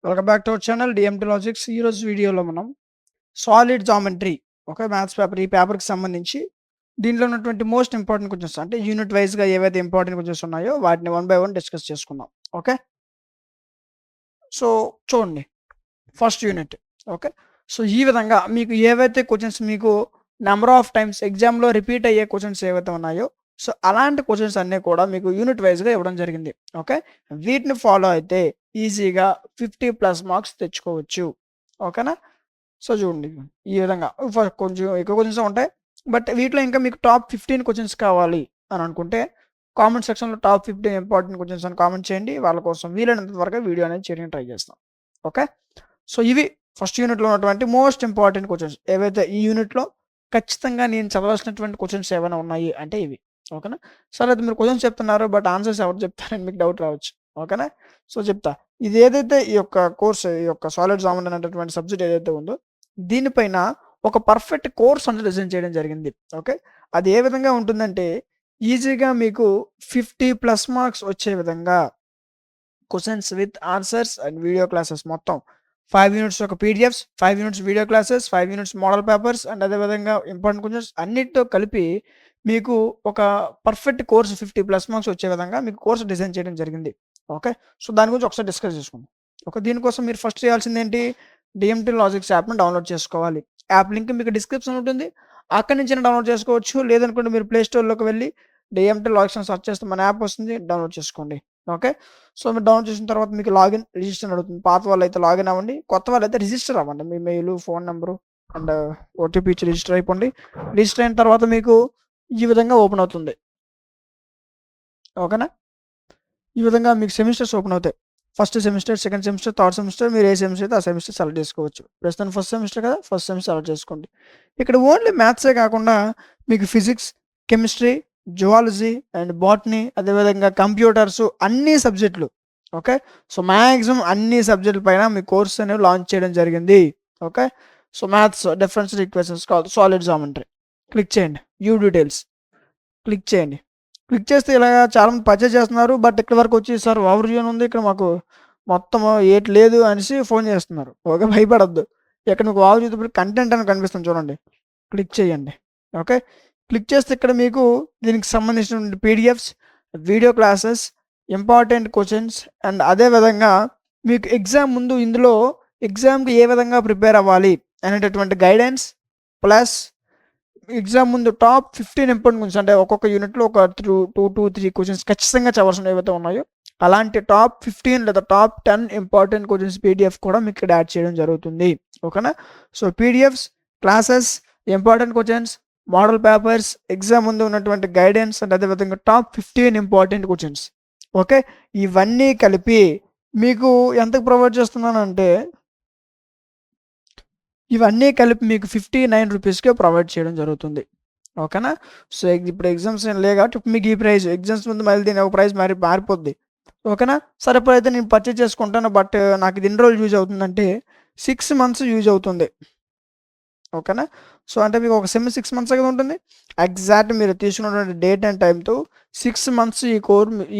Welcome back to our channel DMT logics. ఈరోజు వీడియోలో మనం సాలిడ్ జామెట్రీ మ్యాథ్స్ పేపర్, ఈ పేపర్కి సంబంధించి దీంట్లో ఉన్నటువంటి మోస్ట్ ఇంపార్టెంట్ క్వశ్చన్స్, అంటే యూనిట్ వైజ్గా ఏవైతే ఇంపార్టెంట్ క్వశ్చన్స్ ఉన్నాయో వాటిని 1 by 1 డిస్కస్ చేసుకుందాం. ఓకే, సో చూడండి, ఫస్ట్ యూనిట్. ఓకే, సో ఈ విధంగా మీకు ఏవైతే క్వశ్చన్స్ మీకు నెంబర్ ఆఫ్ టైమ్స్ ఎగ్జామ్లో రిపీట్ అయ్యే క్వశ్చన్స్ ఏవైతే ఉన్నాయో, సో అలాంటి క్వశ్చన్స్ అన్నీ కూడా మీకు యూనిట్ వైజ్గా ఇవ్వడం జరిగింది. ఓకే, వీటిని ఫాలో అయితే ఈజీగా 50+ మార్క్స్ తెచ్చుకోవచ్చు. ఓకేనా? సో చూడండి, ఈ విధంగా కొంచెం ఎక్కువ క్వశ్చన్స్ ఉంటాయి, బట్ వీటిలో ఇంకా మీకు టాప్ 15 క్వశ్చన్స్ కావాలి అని అనుకుంటే కామెంట్ సెక్షన్లో టాప్ 15 ఇంపార్టెంట్ క్వశ్చన్స్ అని కామెంట్ చేయండి. వాళ్ళ కోసం వీలైనంత త్వరగా వీడియో అనేది చేయడానికి ట్రై చేస్తాం. ఓకే, సో ఇవి ఫస్ట్ యూనిట్లో ఉన్నటువంటి మోస్ట్ ఇంపార్టెంట్ క్వశ్చన్స్. ఏవైతే ఈ యూనిట్లో ఖచ్చితంగా నేను చదవాల్సినటువంటి క్వశ్చన్స్ ఏమైనా ఉన్నాయి అంటే ఇవి. ఓకేనా? సరే, అయితే మీరు క్వశ్చన్స్ చెప్తున్నారు, బట్ ఆన్సర్స్ ఎవరు చెప్తారని మీకు డౌట్ రావచ్చు. ఓకేనా? సో చెప్తా. ఇది ఏదైతే ఈ యొక్క కోర్స్, ఈ యొక్క సాలిడ్ జామెట్రీ అనేటటువంటి సబ్జెక్ట్ ఏదైతే ఉందో, దీనిపైన ఒక పర్ఫెక్ట్ కోర్స్ అనేది డిజైన్ చేయడం జరిగింది. ఓకే, అది ఏ విధంగా ఉంటుందంటే ఈజీగా మీకు 50+ మార్క్స్ వచ్చే విధంగా questions with answers and video classes మొత్తం 5 యూనిట్స్ ఒక PDFs, 5 units video classes, 5 units model papers and అదేవిధంగా ఇంపార్టెంట్ క్వశ్చన్స్ అన్నిటితో కలిపి మీకు ఒక పర్ఫెక్ట్ కోర్స్ 50+ మార్క్స్ వచ్చే విధంగా మీకు కోర్స్ డిజైన్ చేయడం జరిగింది. ఓకే, సో దాని గురించి ఒకసారి డిస్కస్ చేసుకుందాం. ఓకే, దీనికోసం మీరు ఫస్ట్ చేయాల్సింది ఏంటి? డిఎంటీ లాజిక్స్ యాప్ను డౌన్లోడ్ చేసుకోవాలి. యాప్ లింక్ మీకు డిస్క్రిప్షన్ ఉంటుంది, అక్కడి నుంచి డౌన్లోడ్ చేసుకోవచ్చు. లేదనుకుంటే మీరు ప్లే స్టోర్లోకి వెళ్ళి డిఎంటీ లాజిక్స్ అని సెర్చ్ చేస్తే మన యాప్ వస్తుంది, డౌన్లోడ్ చేసుకోండి. ఓకే, సో మీరు డౌన్లోడ్ చేసిన తర్వాత మీకు లాగిన్ రిజిస్టర్ అడుగుతుంది. పాత వాళ్ళు అయితే లాగిన్ అవ్వండి, కొత్త వాళ్ళు అయితే రిజిస్టర్ అవ్వండి. మీ mail, phone number and OTP ఇచ్చి రిజిస్టర్ అయిపోండి. రిజిస్టర్ అయిన తర్వాత మీకు ఈ విధంగా ఓపెన్ అవుతుంది. ఓకేనా? ఈ విధంగా మీకు సెమిస్టర్స్ ఓపెన్ అవుతాయి. First semester, second semester, third semester, మీరు ఏ సెమిస్టర్ అయితే ఆ సెమిస్టర్ సెలెక్ట్ చేసుకోవచ్చు. ప్రస్తుతం ఫస్ట్ సెమిస్టర్ కదా, ఫస్ట్ సెమిస్టర్ సెలెక్ట్ చేసుకోండి. ఇక్కడ ఓన్లీ మ్యాథ్సే కాకుండా మీకు physics, chemistry, zoology and botany, అదేవిధంగా కంప్యూటర్స్, అన్ని సబ్జెక్టులు. ఓకే, సో మ్యాక్సిమం అన్ని సబ్జెక్టుల పైన మీ కోర్స్ అనేవి లాంచ్ చేయడం జరిగింది. Okay, so maths differential equations కాదు, సాలిడ్ జామెట్రీ. క్లిక్ చేయండి, వ్యూ డీటెయిల్స్ క్లిక్ చేయండి. క్లిక్ చేస్తే ఇలా చాలామంది పర్చేజ్ చేస్తున్నారు, బట్ ఇక్కడ వరకు వచ్చి సార్ ఓవర్ వ్యూ అని ఉంది, ఇక్కడ మాకు మొత్తం ఏటి లేదు అనేసి ఫోన్ చేస్తున్నారు. ఓకే, భయపడద్దు. ఇక్కడ మీకు ఓవర్ వ్యూ కంటెంట్ అని కనిపిస్తుంది, చూడండి. క్లిక్ చేయండి. ఓకే, క్లిక్ చేస్తే ఇక్కడ మీకు దీనికి సంబంధించిన PDFs, video classes, important questions and అదేవిధంగా మీకు ఎగ్జామ్ ముందు ఇందులో ఎగ్జామ్కి ఏ విధంగా ప్రిపేర్ అవ్వాలి అనేటటువంటి గైడెన్స్, ప్లస్ ఎగ్జామ్ ముందు టాప్ 15 ఇంపార్టెంట్ క్వశ్చన్స్, అంటే ఒక్కొక్క యూనిట్లో ఒక 2 to 3 క్వశ్చన్స్ ఖచ్చితంగా చదవాల్సిన ఏవైతే ఉన్నాయో అలాంటి టాప్ 15 లేదా టాప్ 10 ఇంపార్టెంట్ క్వశ్చన్స్ పీడిఎఫ్ కూడా మీకు ఇక్కడ యాడ్ చేయడం జరుగుతుంది. ఓకేనా? So PDFs, classes, important questions, model papers, exam ముందు ఉన్నటువంటి గైడెన్స్ అండ్ అదేవిధంగా టాప్ 15 ఇంపార్టెంట్ క్వశ్చన్స్. ఓకే, ఇవన్నీ కలిపి మీకు ఎంతకు ప్రొవైడ్ చేస్తున్నానంటే ఇవన్నీ కలిపి మీకు 59 రూపీస్కే ప్రొవైడ్ చేయడం జరుగుతుంది. ఓకేనా? సో ఇప్పుడు ఎగ్జామ్స్ ఏం లేవు కాబట్టి మీకు ఈ ప్రైస్, ఎగ్జామ్స్ ముందు మళ్ళీ దీని ఒక ప్రైస్ మారిపోద్ది. ఓకేనా? సరే, ఇప్పుడైతే నేను పర్చేజ్ చేసుకుంటాను, బట్ నాకు ఇది ఎన్ని రోజులు యూజ్ అవుతుందంటే 6 months యూజ్ అవుతుంది. ఓకేనా? సో అంటే మీకు ఒక సెమ్ 6 months కదా ఉంటుంది. ఎగ్జాక్ట్ మీరు తీసుకున్నటువంటి డేట్ అండ్ టైంతో 6 months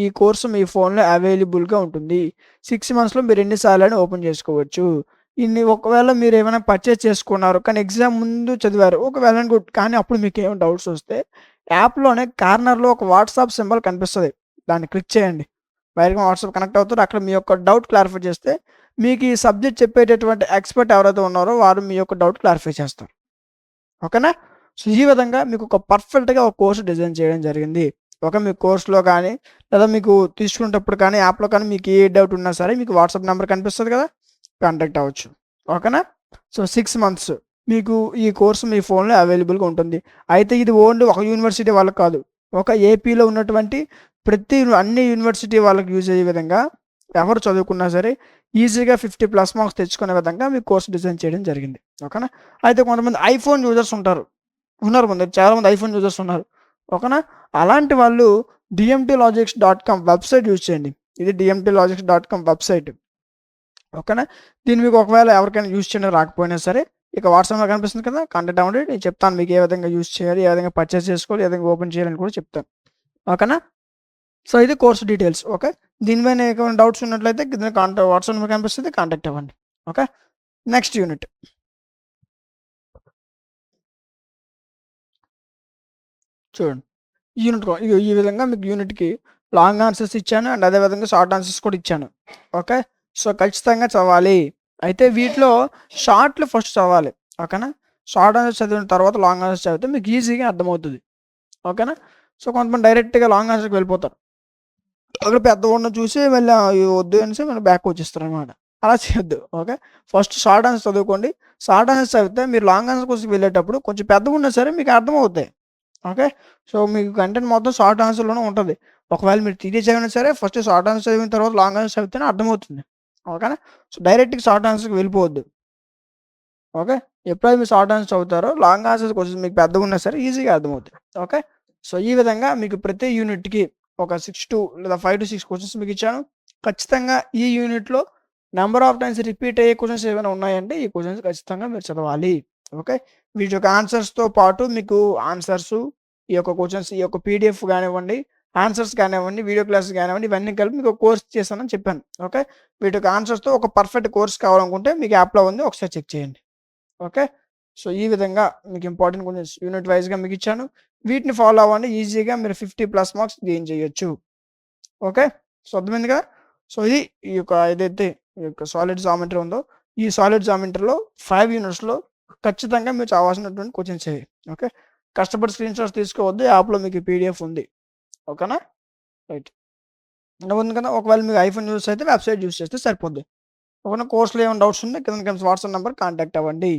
ఈ కోర్సు మీ ఫోన్లో అవైలబుల్గా ఉంటుంది. 6 monthsలో మీరు ఎన్నిసార్లు ఓపెన్ చేసుకోవచ్చు. ఒకవేళ మీరు ఏమైనా పర్చేజ్ చేసుకున్నారు కానీ ఎగ్జామ్ ముందు చదివారు, ఒకవేళ గుడ్, కానీ అప్పుడు మీకు ఏమైనా డౌట్స్ వస్తే యాప్లోనే కార్నర్లో ఒక వాట్సాప్ సింబల్ కనిపిస్తుంది, దాన్ని క్లిక్ చేయండి. వైర్గా వాట్సాప్ కనెక్ట్ అవుతారు. అక్కడ మీ యొక్క డౌట్ క్లారిఫై చేస్తే మీకు ఈ సబ్జెక్ట్ చెప్పేటటువంటి ఎక్స్పర్ట్ ఎవరైతే ఉన్నారో వారు మీ యొక్క డౌట్ క్లారిఫై చేస్తారు. ఓకేనా? సో ఈ విధంగా మీకు ఒక పర్ఫెక్ట్గా ఒక కోర్సు డిజైన్ చేయడం జరిగింది. ఓకే, మీ కోర్సులో కానీ లేదా మీకు తీసుకునేటప్పుడు కానీ యాప్లో కానీ మీకు ఏ డౌట్ ఉన్నా సరే మీకు వాట్సాప్ నెంబర్ కనిపిస్తుంది కదా, కాంటాక్ట్ అవ్వచ్చు. ఓకేనా? సో 6 months మీకు ఈ కోర్సు మీ ఫోన్లో అవైలబుల్గా ఉంటుంది. అయితే ఇది ఓన్లీ ఒక యూనివర్సిటీ వాళ్ళకి కాదు, ఒక ఏపీలో ఉన్నటువంటి అన్ని యూనివర్సిటీ వాళ్ళకి యూజ్ అయ్యే విధంగా ఎవరు చదువుకున్నా సరే ఈజీగా 50+ మార్క్స్ తెచ్చుకునే విధంగా మీ కోర్సు డిజైన్ చేయడం జరిగింది. ఓకేనా? అయితే కొంతమంది ఐఫోన్ యూజర్స్ ఉన్నారు చాలామంది ఐఫోన్ యూజర్స్ ఉన్నారు. ఓకేనా? అలాంటి వాళ్ళు dmtlogics.com వెబ్సైట్ యూజ్ చేయండి. ఇది dmtlogics.com వెబ్సైట్. ఓకేనా? దీన్ని మీకు ఒకవేళ ఎవరికైనా యూజ్ చేయడం రాకపోయినా సరే ఇక వాట్సాప్లో కనిపిస్తుంది కదా, కాంటాక్ట్ అవ్వండి. నేను చెప్తాను మీకు ఏ విధంగా యూజ్ చేయాలి, ఏ విధంగా పర్చేస్ చేసుకోవాలి, ఏ విధంగా ఓపెన్ చేయాలని కూడా చెప్తాను. ఓకేనా? సో ఇది కోర్స్ డీటెయిల్స్. ఓకే, దీనిపైన ఏమైనా డౌట్స్ ఉన్నట్లయితే కింద వాట్సాప్ నెంబర్ కనిపిస్తుంది, కాంటాక్ట్ అవ్వండి. ఓకే. నెక్స్ట్ యూనిట్ చూడండి. ఈ విధంగా మీకు యూనిట్‌కి లాంగ్ ఆన్సర్స్ ఇచ్చాను అండ్ అదే విధంగా షార్ట్ ఆన్సర్స్ కూడా ఇచ్చాను. ఓకే. సో, ఖచ్చితంగా చదవాలి. అయితే వీటిలో షార్ట్‌లు ఫస్ట్ చదవాలి. ఓకేనా. షార్ట్ ఆన్సర్స్ చదివిన తర్వాత లాంగ్ ఆన్సర్స్ చదివితే మీకు ఈజీగా అర్థమవుతుంది. ఓకేనా. సో, కొంతమంది డైరెక్ట్‌గా లాంగ్ ఆన్సర్‌కి వెళ్ళిపోతారు. అక్కడ పెద్దగా ఉన్నది చూసి మళ్ళీ ఇవి వద్దు అనేసి మళ్ళీ బ్యాక్‌కి వచ్చేస్తారనమాట. అలా చేయొద్దు. ఓకే. ఫస్ట్ షార్ట్ ఆన్సర్స్ చదువుకోండి. షార్ట్ ఆన్సర్స్ చదివితే మీరు లాంగ్ ఆన్సర్ కోసం వెళ్ళేటప్పుడు కొంచెం పెద్దగా ఉన్నా సరే మీకు అర్థమవుతాయి. ఓకే. సో, మీకు కంటెంట్ మొత్తం షార్ట్ ఆన్సర్‌లోనే ఉంటది. ఒకవేళ మీరు థియరీ చదివినా సరే ఫస్ట్ షార్ట్ ఆన్సర్ చదివిన తర్వాత లాంగ్ ఆన్సర్ చదివితేనే అర్థమవుతుంది. ఓకేనా. సో, డైరెక్ట్‌గా షార్ట్ ఆన్సర్‌కి వెళ్ళిపోవద్దు. ఓకే. ఎప్పుడైతే మీరు షార్ట్ ఆన్సర్ చదువుతారో లాంగ్ ఆన్సర్స్ కొంచెం మీకు పెద్దగా ఉన్నా సరే ఈజీగా అర్థమవుతాయి. ఓకే. సో, ఈ విధంగా మీకు ప్రతి యూనిట్‌కి ఒక 6 లేదా 5-6 క్వెషన్స్ మీకు ఇచ్చాను. ఖచ్చితంగా ఈ యూనిట్‌లో నంబర్ ఆఫ్ టైమ్స్ రిపీట్ అయ్యే క్వెషన్స్ ఏమైనా ఉన్నాయంటే ఈ క్వెషన్స్ ఖచ్చితంగా మీరు చదవాలి. ఓకే. వీటి యొక్క ఆన్సర్స్‌తో పాటు మీకు ఆన్సర్సు, ఈ యొక్క క్వెషన్స్, ఈ యొక్క పీడీఎఫ్ గానివ్వండి, ఆన్సర్స్ కానివ్వండి, వీడియో క్లాసెస్ కానివ్వండి, ఇవన్నీ కలిపి మీకు ఒక కోర్స్ చేశానని చెప్పాను. ఓకే. వీటి యొక్క ఆన్సర్స్‌తో ఒక పర్ఫెక్ట్ కోర్స్ కావాలనుకుంటే మీకు యాప్‌లో ఉంది. ఒకసారి చెక్ చేయండి. ఓకే. సో, ఈ విధంగా మీకు ఇంపార్టెంట్ క్వెషన్స్ యూనిట్ వైస్‌గా మీకు ఇచ్చాను. వీటిని ఫాలో అవ్వండి. ఈజీగా మీరు 50+ మార్క్స్ గెయిన్ చేయొచ్చు. ఓకే. సో, అర్థమైంది కదా. సో, ఇది ఈ యొక్క ఏదైతే ఈ యొక్క సాలిడ్ జామెట్రీ ఉందో, ఈ సాలిడ్ జామెట్రీలో 5 యూనిట్స్‌లో ఖచ్చితంగా మీరు చదవాల్సినటువంటి క్వెషన్స్ ఇవి. ఓకే. కష్టపడి స్క్రీన్‌షాట్స్ తీసుకోవద్దు. యాప్‌లో మీకు పీడీఎఫ్ ఉంది. ఓకేనా. రైట్. ఉంది కదా. ఒకవేళ మీకు ఐఫోన్ యూజ్ అయితే వెబ్‌సైట్ యూజ్ చేస్తే సరిపోద్ది. ఓకేనా. కోర్స్‌లో ఏమైనా డౌట్స్ ఉంటే కింద వాట్సాప్ నంబర్ కాంటాక్ట్ అవ్వండి.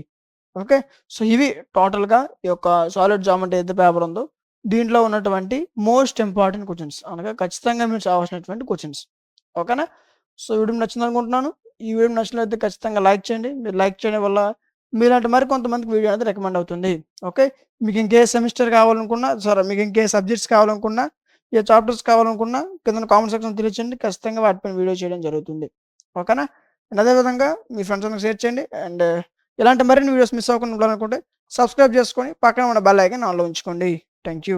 ఓకే. సో, ఇవి టోటల్‌గా ఈ యొక్క సాలిడ్ జామెట్రీ ఏదైతే పేపర్ ఉందో, దీంట్లో ఉన్నటువంటి మోస్ట్ ఇంపార్టెంట్ క్వెషన్స్ అనగా ఖచ్చితంగా మీరు చదవాల్సినటువంటి క్వెషన్స్. ఓకేనా. సో, వీడియో నచ్చిందనుకుంటున్నాను. ఈ వీడియో నచ్చినట్లయితే ఖచ్చితంగా లైక్ చేయండి. మీరు లైక్ చేయడం వల్ల మీలాంటి మరికొంతమందికి వీడియో అనేది రికమెండ్ అవుతుంది. ఓకే. మీకు ఇంకే సెమిస్టర్ కావాలనుకున్నా మీకు ఇంకే సబ్జెక్ట్స్ కావాలనుకున్నా, ఏ చాప్టర్స్ కావాలనుకున్నా కింద కామెంట్ సెక్షన్‌లో తెలియచేయండి. ఖచ్చితంగా వాటిపైన వీడియో చేయడం జరుగుతుంది. ఓకేనా. అండ్ అదే విధంగా మీ ఫ్రెండ్స్ అందరికి షేర్ చేయండి. అండ్ ఇలాంటి మరిన్ని వీడియోస్ మిస్ అవ్వకుండా ఉండాలనుకుంటే సబ్స్క్రైబ్ చేసుకొని పక్కన ఉన్న బెల్ ఐకాన్ ఆన్‌లో ఉంచుకోండి. Thank you.